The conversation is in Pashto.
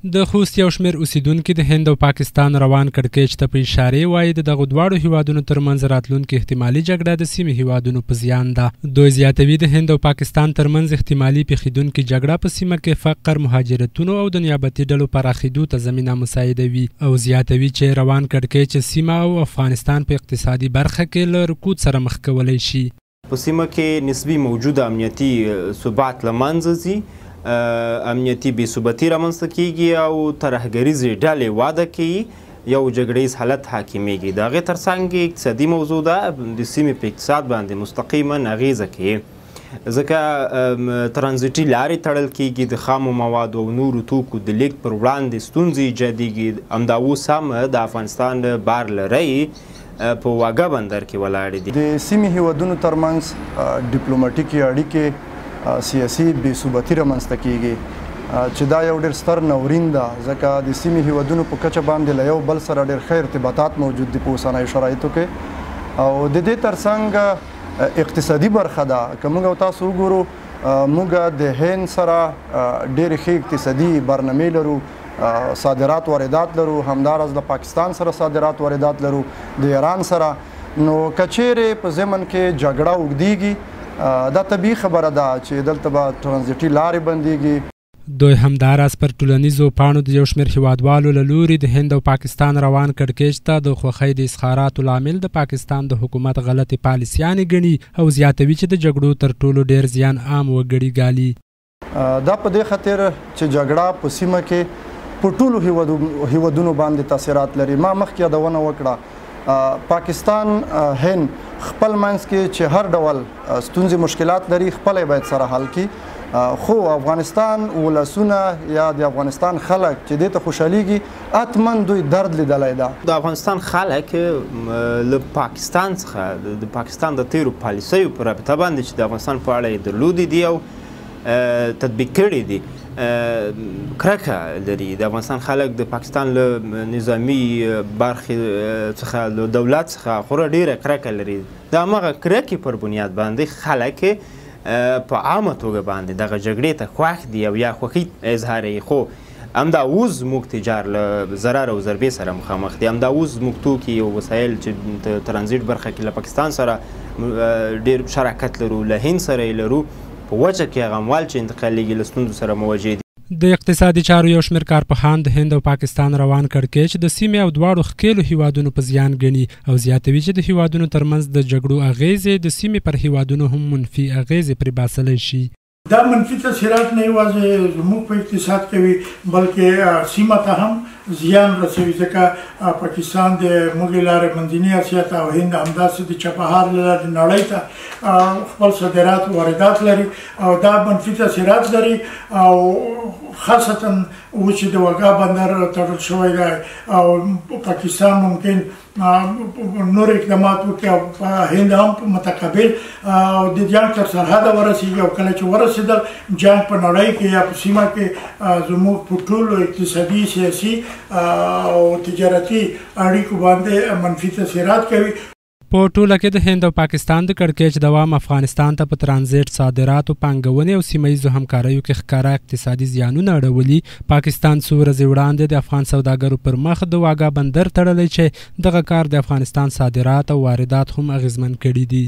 د خوست یو شمېر اوسیدونکي د هند او پاکستان روان کړکېچ ته په اشارې وایي د دغو دواړو هیوادونو ترمنځ راتلونکې احتمالي جګړه د سیمې هیوادونو په زیان ده. دوی زیاتوي د هند او پاکستان ترمنځ احتمالي پیښیدونکې جګړه په سیمه کې فقر، مهاجرتونو او د نیابتي ډلو پراخېدو ته زمینه مساعدوي او زیاتوي چې روان کړکېچ سیمه او افغانستان په اقتصادي برخه کې له رکود سره مخ کولی شي. په سیمه کې نسبي موجوده امنیتي ثبات له منځه ځي، امنیتي بې ثباتي رامنځته کیږي او ترهګریزې ډلې واده کوي، یو جګړیز حالت حاکمیږي. د هغې ترڅنګ اقتصادي موضوع ده، د سیمې په اقتصاد باندې مستقیما اغیزه کوي، ځکه ترانزیټي لارې تړل کیږي، د خامو موادو او نورو توکو د لیږد پر وړاندې ستونزې ایجادیږي. همدا اوس هم د افغانستان بار لرۍ په واګه بندر کې ولاړې دي. د سیمې هیوادونو ترمنځ ډیپلوماټیکې اړیکې سیاسي بې ثباتي رامنځته کیږي چې دا یو ډېر ستر ناورین ده، ځکه د سیمې هیوادونو په کچه باندې له یو بل سره ډېر ښه ارتباطات موجود دي په اوسنیو شرایطو کې. او د دې ترڅنګ اقتصادي برخه ده، که موږ او تاسو وګورو موږ د هند سره ډېرې ښې اقتصادي برنامې لرو، صادرات واردات لرو، همداراز د پاکستان سره صادرات واردات لرو، د ایران سره. نو که چیرې په ضمن کې جګړه اوږدیږي دا طبیعي خبره ده چې دلته به ترانزیټي لارې بندیږي. دوی همداراز پر ټولنیزو پاڼو د یو شمېر هیوادوالو له لوري د هند او پاکستان روان کړکېچ ته د خوښۍ د اظهاراتو لامل د پاکستان د حکومت غلطې پالیسیانې ګڼي او زیاتوي چې د جګړو تر ټولو ډېر زیان عام وګړي ګالي. دا په دې خاطر چې جګړه په سیمه کې په ټولو هیوادونو باندې تاثیرات لري. ما مخکې یادونه وکړه پاکستان هند خپل منځ کې چې هر ډول ستونزې مشکلات لري خپله باید سره حل کړي، خو افغانستان ولسونه یا د افغانستان خلک چې دې ته خوشحالیږي حتما دوی درد لیدلی ده. د افغانستان خلک له پاکستان څخه د پاکستان د تیرو پالیسیو په رابطه باندې چې د افغانستان په اړه یې درلودې دي او تطبیق کړي دي کرکه لري. د افغانستان خلک د پاکستان له نظامی برخې څخه له دولت څخه خورا ډیره کرکه لري. د همغه کرکې پر بنیاد باندې خلک په عامه توګه باندې دغه جګړې ته خوښ دي او یا خوښي اظهاروي. خو همدا اوس زموږ تجار له ضرر او ضربې سره مخامخ دي. همدا اوس زموږ توکي او وسایل چې ترانزیټ برخه کې له پاکستان سره ډېر شراکت لرو، له هند سره یې لرو، په وجه کې هغه اموال چې انتقالیږي له ستونزو سره مواجه دي. د اقتصادي چارو یو شمېر کارپوهان د هند او پاکستان روان کړکېچ د سیمې او دواړو ښکېلو هیوادونو په زیان ګڼي او زیاتوي چې د هیوادونو ترمنځ د جګړو اغیزې د سیمې پر هیوادونو هم منفي اغیزې پرې باسلی شي. دا منفي تاثیرات نه یوازې زموږ په اقتصاد کوي بلکې سیمه ته هم زیان رسوي، ځکه پاکستان د موږ لارې منځني اسیا ته او هند همداسې د چپهار له لارې نړۍ ته خپل صادرات واردات لري او دا منفي تاثیرات لري. او خاصتا اوس چې د واګا بندر تړل شوی دی او پاکستان ممکن نور اقدامات وکړي او هند هم متقابل او د جنګ تر سرحده ورسېږي او کله چې ورسېدل جنګ په نړۍ کې یا په سیمه کې زموږ په ټولو اقتصادي، سیاسي او تجارتي اړیکو باندې منفي تاثیرات کوي. په ټوله کې د هند او پاکستان د کړکېچ دوام افغانستان ته په ترانزیټ، صادراتو، پانګونې او سیمه ییزو همکاریو کې ښکاره اقتصادي زیانونه اړولي. پاکستان څو ورځې وړاندې د افغان سوداګرو پر مخ د واګا بندر تړلی چې دغه کار د افغانستان صادرات او واردات هم اغیزمن کړي دي.